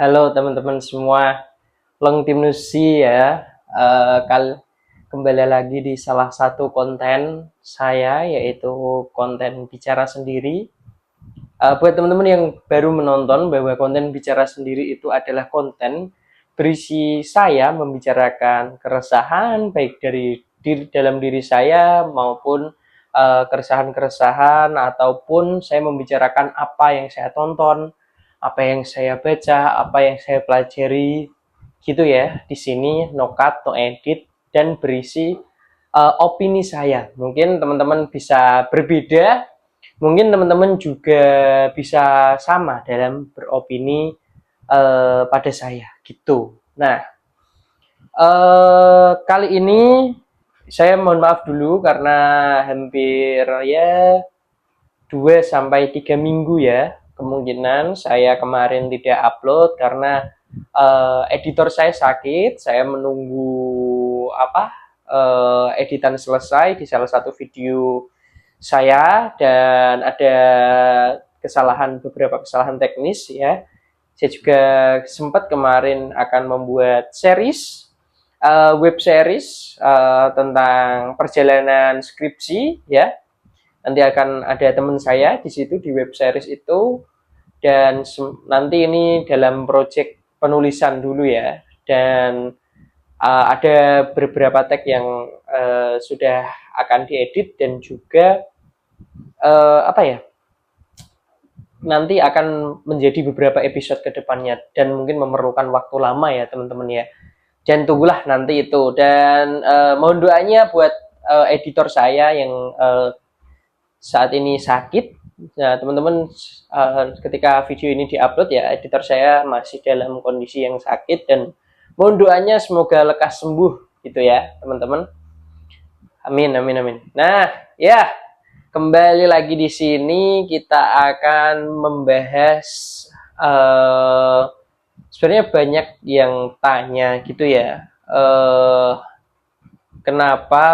Halo teman-teman semua, Long Tim Nusi ya. Kembali lagi di salah satu konten saya, yaitu konten bicara sendiri. Buat teman-teman yang baru menonton, bahwa konten bicara sendiri itu adalah konten berisi saya membicarakan keresahan baik dari dalam diri saya maupun keresahan-keresahan, ataupun saya membicarakan apa yang saya tonton, apa yang saya baca, apa yang saya pelajari, gitu ya. Di sini no cut, no edit, dan berisi opini saya. Mungkin teman-teman bisa berbeda, mungkin teman-teman juga bisa sama dalam beropini pada saya, gitu. Nah, kali ini saya mohon maaf dulu karena hampir ya 2 sampai 3 minggu ya, kemungkinan saya kemarin tidak upload karena editor saya sakit. Saya menunggu editan selesai di salah satu video saya, dan ada beberapa kesalahan teknis ya. Saya juga sempat kemarin akan membuat web series tentang perjalanan skripsi ya. Nanti akan ada teman saya di situ di web series itu, dan nanti ini dalam project penulisan dulu ya. Dan ada beberapa tag yang sudah akan diedit, dan juga apa ya, nanti akan menjadi beberapa episode ke depannya, dan mungkin memerlukan waktu lama ya teman-teman ya. Dan tunggulah nanti itu. Dan mohon doanya buat editor saya yang saat ini sakit. Nah, teman-teman, ketika video ini diupload ya, editor saya masih dalam kondisi yang sakit, dan mohon doanya semoga lekas sembuh gitu ya, teman-teman. Amin, amin, amin. Nah, ya, kembali lagi di sini kita akan membahas sebenarnya banyak yang tanya gitu ya. Kenapa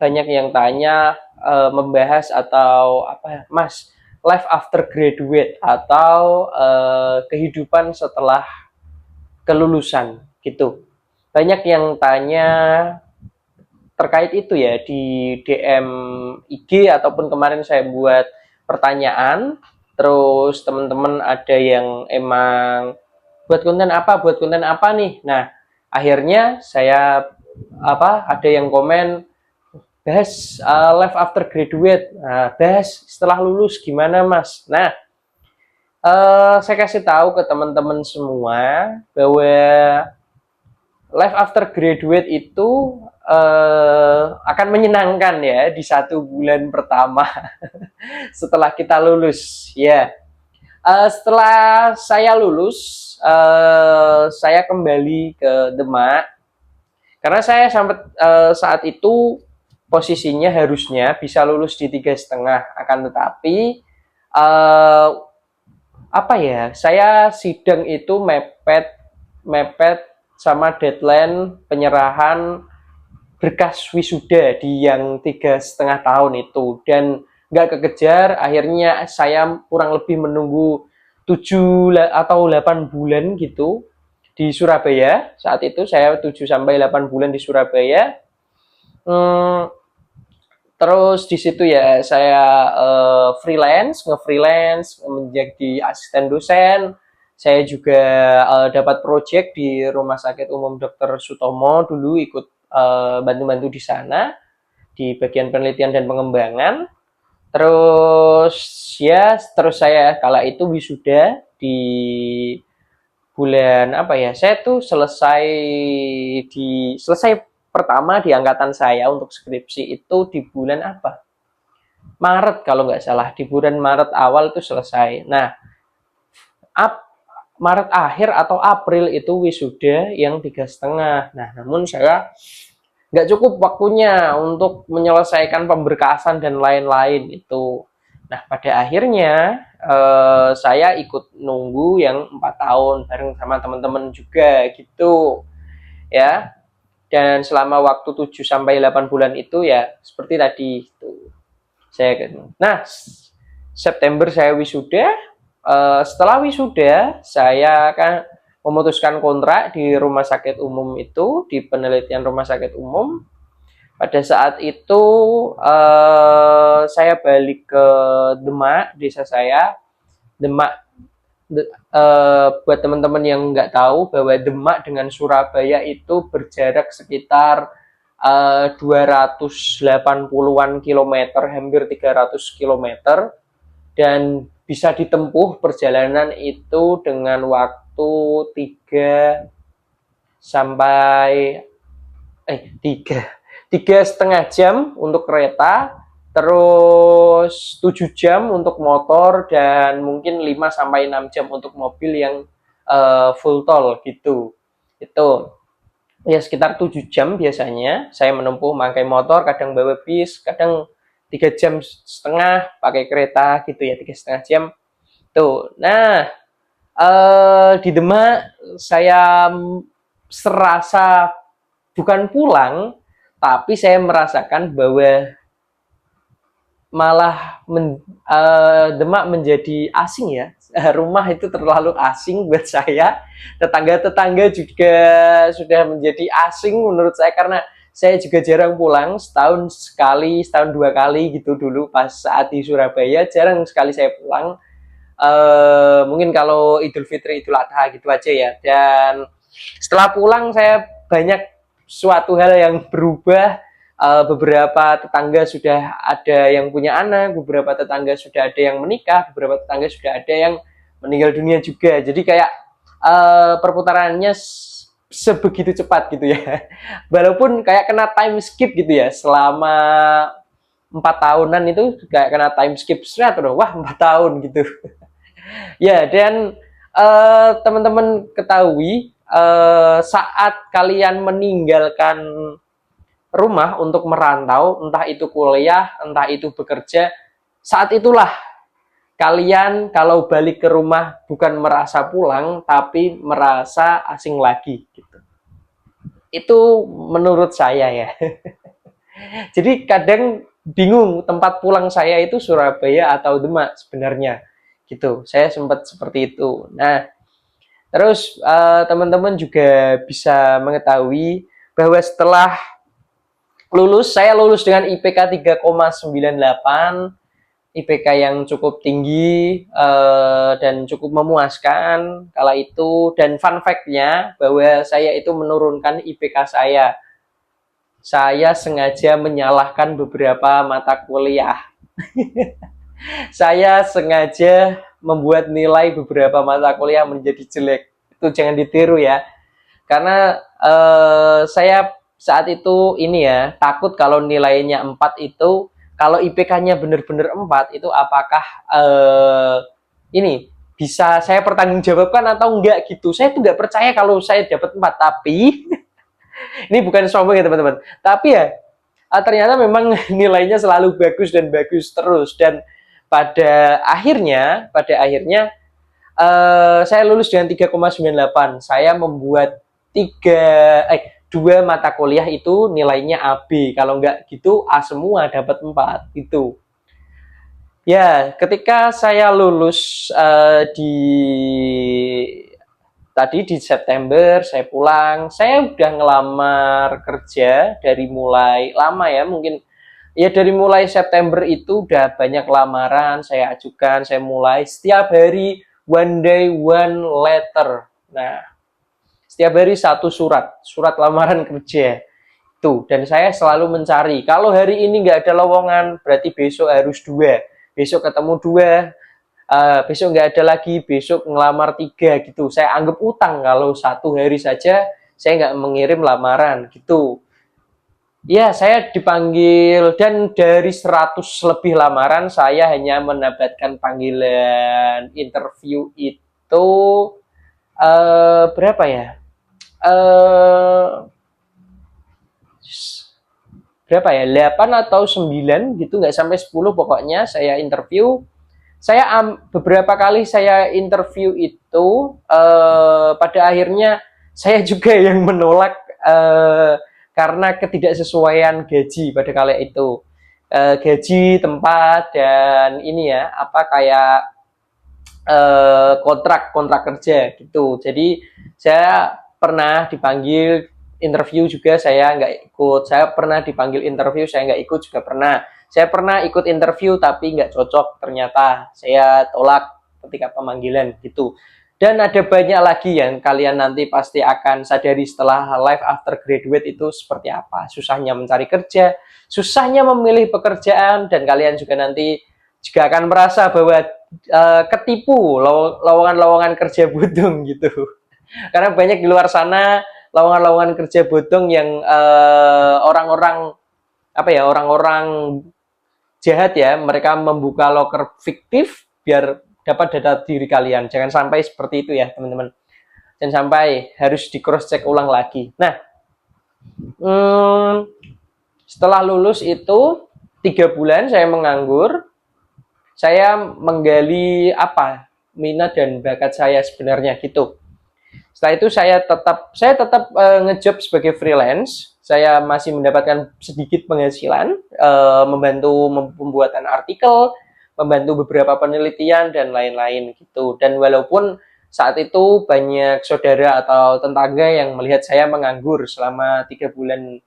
banyak yang tanya membahas atau apa, Mas, life after graduate atau kehidupan setelah kelulusan gitu. Banyak yang tanya terkait itu ya di DM IG, ataupun kemarin saya buat pertanyaan. Terus teman-teman ada yang emang buat konten apa nih. Nah, akhirnya saya ada yang komen, bahas life after graduate. Nah, bahas setelah lulus gimana, Mas. Nah, saya kasih tahu ke teman-teman semua bahwa life after graduate itu akan menyenangkan ya di 1 bulan pertama setelah kita lulus ya. Setelah saya lulus, saya kembali ke Demak karena saya saat itu posisinya harusnya bisa lulus di 3,5, akan tetapi uh, saya sidang itu mepet mepet sama deadline penyerahan berkas wisuda di yang 3,5 tahun itu, dan nggak kekejar. Akhirnya saya kurang lebih menunggu 7 atau 8 bulan gitu di Surabaya. Saat itu saya 7 sampai 8 bulan di Surabaya. Terus di situ ya saya nge-freelance menjadi asisten dosen. Saya juga dapat project di Rumah Sakit Umum Dr. Sutomo dulu, ikut bantu-bantu di sana di bagian penelitian dan pengembangan. Terus saya kala itu wisuda di bulan saya tuh selesai pertama di angkatan saya untuk skripsi itu di bulan Maret kalau nggak salah, di bulan Maret awal itu selesai. Nah, Maret akhir atau April itu wisuda yang 3,5. Nah, namun saya nggak cukup waktunya untuk menyelesaikan pemberkasan dan lain-lain itu. Nah, pada akhirnya saya ikut nunggu yang 4 tahun bareng sama teman-teman juga gitu ya. Dan selama waktu 7 sampai 8 bulan itu ya seperti tadi itu. Nah, September saya wisuda, Setelah wisuda, saya kan memutuskan kontrak di rumah sakit umum itu, di penelitian rumah sakit umum. Pada saat itu saya balik ke Demak, desa saya. Demak, buat teman-teman yang nggak tahu bahwa Demak dengan Surabaya itu berjarak sekitar 280-an kilometer, hampir 300 kilometer, dan bisa ditempuh perjalanan itu dengan waktu 3 sampai 3,5 jam untuk kereta, terus 7 jam untuk motor, dan mungkin 5 sampai 6 jam untuk mobil yang full tol gitu. Itu ya sekitar 7 jam biasanya saya menempuh pakai motor, kadang bawa bis, kadang 3,5 jam pakai kereta gitu ya, 3,5 jam tuh. Nah, di Demak saya serasa bukan pulang, tapi saya merasakan bahwa malah Demak menjadi asing ya. Rumah itu terlalu asing buat saya. Tetangga-tetangga juga sudah menjadi asing menurut saya, karena saya juga jarang pulang, setahun sekali, setahun 2 kali gitu dulu pas saat di Surabaya, jarang sekali saya pulang. Mungkin kalau Idul Fitri, Idul Adha gitu aja ya. Dan setelah pulang saya banyak suatu hal yang berubah. Beberapa tetangga sudah ada yang punya anak, beberapa tetangga sudah ada yang menikah, beberapa tetangga sudah ada yang meninggal dunia juga. Jadi kayak perputarannya sebegitu cepat gitu ya. Walaupun kayak kena time skip gitu ya, selama 4 tahunan itu kayak kena time skip, wah 4 tahun gitu. Ya, dan teman-teman ketahui, saat kalian meninggalkan rumah untuk merantau, entah itu kuliah, entah itu bekerja, saat itulah kalian kalau balik ke rumah bukan merasa pulang, tapi merasa asing lagi gitu. Itu menurut saya ya. Jadi kadang bingung tempat pulang saya itu Surabaya atau Demak sebenarnya gitu. Saya sempat seperti itu. Nah, terus teman-teman juga bisa mengetahui bahwa setelah saya lulus dengan IPK 3,98, IPK yang cukup tinggi dan cukup memuaskan kala itu. Dan fun fact-nya bahwa saya itu menurunkan IPK saya. Saya sengaja menyalahkan beberapa mata kuliah. Saya sengaja membuat nilai beberapa mata kuliah menjadi jelek. Itu jangan ditiru ya. Karena saya saat itu ini ya, takut kalau nilainya 4 itu, kalau IPK-nya benar-benar 4 itu apakah ini bisa saya pertanggungjawabkan atau enggak gitu. Saya tuh nggak percaya kalau saya dapat 4, tapi ini bukan sombong ya teman-teman. Tapi ya ternyata memang nilainya selalu bagus dan bagus terus. Dan pada akhirnya saya lulus dengan 3,98. Saya membuat 2 mata kuliah itu nilainya AB. Kalau nggak gitu A semua, dapat 4 gitu. Ya, ketika saya lulus di September, saya pulang, saya udah ngelamar kerja dari mulai lama ya, mungkin ya dari mulai September itu udah banyak lamaran saya ajukan, saya mulai setiap hari one day one letter. Nah, setiap hari satu surat lamaran kerja tuh. Dan saya selalu mencari, kalau hari ini nggak ada lowongan berarti besok harus 2, besok ketemu 2, besok nggak ada lagi, besok ngelamar 3 gitu. Saya anggap utang kalau 1 hari saja saya nggak mengirim lamaran gitu. Ya, saya dipanggil, dan dari 100 lebih lamaran saya hanya mendapatkan panggilan interview itu berapa ya? Berapa ya? 8 atau 9 gitu, nggak sampai 10 pokoknya saya interview. Beberapa kali saya interview itu pada akhirnya saya juga yang menolak karena ketidaksesuaian gaji pada kala itu. Gaji, tempat, dan ini ya, kayak kontrak kerja gitu. Jadi saya pernah dipanggil interview juga, saya nggak ikut. Saya pernah dipanggil interview, saya nggak ikut juga pernah. Saya pernah ikut interview tapi nggak cocok, ternyata saya tolak ketika pemanggilan gitu. Dan ada banyak lagi yang kalian nanti pasti akan sadari setelah life after graduate itu seperti apa. Susahnya mencari kerja, susahnya memilih pekerjaan, dan kalian juga nanti juga akan merasa bahwa ketipu lowongan-lowongan kerja bodong gitu. Karena banyak di luar sana lowongan-lowongan kerja bodong yang orang-orang apa ya, orang-orang jahat ya, mereka membuka loker fiktif biar dapat data diri kalian. Jangan sampai seperti itu ya teman-teman. Jangan sampai harus di cross check ulang lagi. Nah, setelah lulus itu 3 bulan saya menganggur. Saya menggali apa minat dan bakat saya sebenarnya gitu. Setelah itu saya tetap ngejob sebagai freelance. Saya masih mendapatkan sedikit penghasilan, membantu pembuatan artikel, membantu beberapa penelitian dan lain-lain gitu. Dan walaupun saat itu banyak saudara atau tetangga yang melihat saya menganggur selama 3 bulan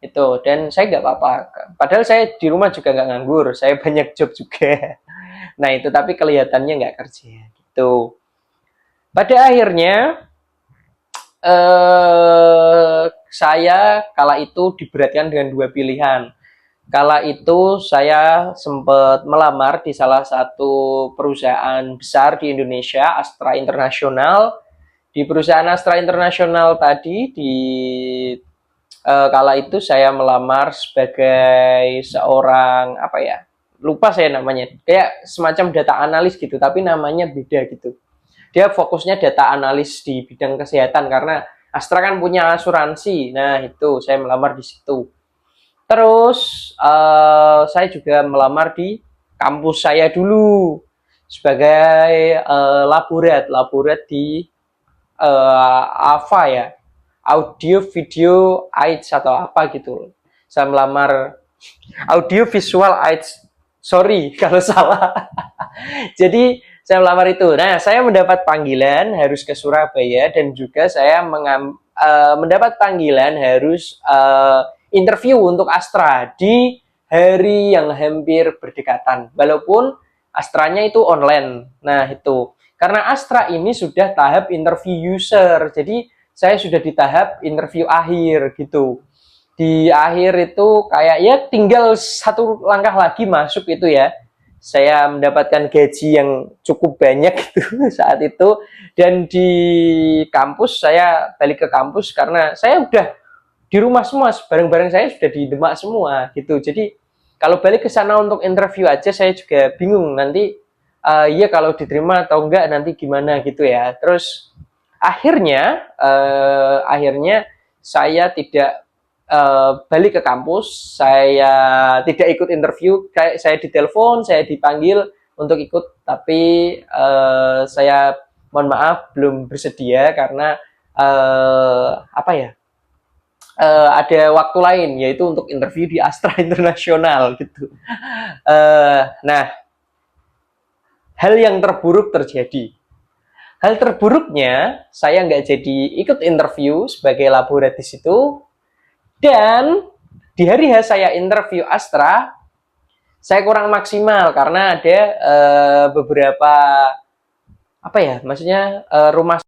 itu, dan saya nggak apa-apa. Padahal saya di rumah juga nggak nganggur, saya banyak job juga. Nah itu, tapi kelihatannya nggak kerja gitu. Pada akhirnya saya kala itu diberatkan dengan 2 pilihan. Kala itu saya sempat melamar di salah satu perusahaan besar di Indonesia, Astra Internasional. Di perusahaan Astra Internasional tadi, kala itu saya melamar sebagai seorang apa ya, lupa saya namanya, kayak semacam data analis gitu, tapi namanya beda gitu. Dia fokusnya data analis di bidang kesehatan karena Astra kan punya asuransi. Nah itu saya melamar di situ. Terus saya juga melamar di kampus saya dulu sebagai laborat di AVA ya, audio video aids atau apa gitu. Saya melamar audio visual aids, sorry kalau salah. Jadi saya melamar itu. Nah, saya mendapat panggilan harus ke Surabaya, dan juga saya mendapat panggilan harus interview untuk Astra di hari yang hampir berdekatan. Walaupun Astranya itu online. Nah, itu. Karena Astra ini sudah tahap interview user. Jadi saya sudah di tahap interview akhir gitu. Di akhir itu kayak ya tinggal satu langkah lagi masuk itu ya. Saya mendapatkan gaji yang cukup banyak gitu saat itu, dan di kampus saya balik ke kampus karena saya udah di rumah semua, barang-barang saya sudah di Demak semua gitu. Jadi kalau balik ke sana untuk interview aja saya juga bingung nanti iya kalau diterima atau enggak nanti gimana gitu ya. Terus akhirnya saya tidak balik ke kampus, saya tidak ikut interview, kayak saya ditelepon, saya dipanggil untuk ikut, tapi saya mohon maaf belum bersedia karena apa ya, ada waktu lain yaitu untuk interview di Astra Internasional gitu. Nah, hal yang terburuk terjadi. Hal terburuknya saya nggak jadi ikut interview sebagai laboratis itu, dan di hari saya interview Astra, saya kurang maksimal karena ada beberapa apa ya, maksudnya rumah